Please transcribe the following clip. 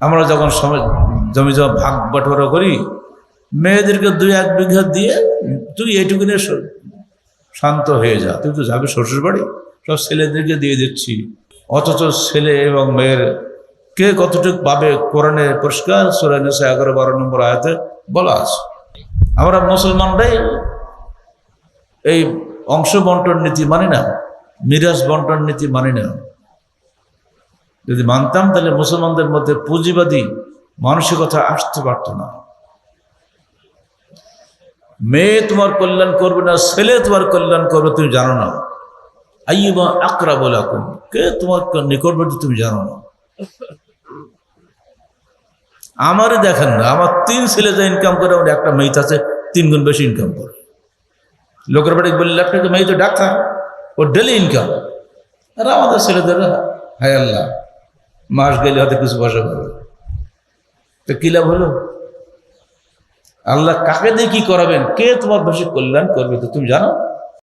আমরা যখন জমি জমা ভাগ বাটোয়ারা করি, মেয়েদেরকে 2-1 বিঘা দিয়ে তুই এইটুকু নিয়ে শান্ত হয়ে যা, তুই তো যাবি শ্বশুর বাড়ি, সব ছেলেদেরকে দিয়ে দিচ্ছি। অথচ ছেলে এবং মেয়ের কে কতটুকু পাবে কোরআনে পরিষ্কার সূরা নিসা 11-12 নম্বর আয়াতে বলা আছে। আমরা মুসলমানরাই এই অংশ বন্টন নীতি মানি না, মিরাজ বন্টন নীতি মানি না। যদি মানতাম তাহলে মুসলমানদের মধ্যে পুঁজিবাদী মানসিকতা আসতে পারত না। মেয়ে তোমার কল্যাণ করবে না, ছেলে তোমার কল্যাণ করবে তুমি জানো না। আইয়ুমা আকরাবু লাকুম, কে তোমার নিকটবর্তী তুমি জানো না। আমারই দেখেন না, আমার 3 ছেলে যা ইনকাম করে, আমার একটা মেয়ে আছে 3 গুণ বেশি ইনকাম করে। লোকের বাড়ি বললে আপনাকে মেয়ে তো ডাক্তার, ও ডেলি ইনকাম। আর আমাদের ছেলেদের হায় আল্লাহ, মাস গেলে হয়তো কিছু পয়সা পাবে, তো কি লাভ হলো? আল্লাহ কাকে দিয়ে কি করাবেন, কে তোমার বেশি কল্যাণ করবে তো তুমি জানো?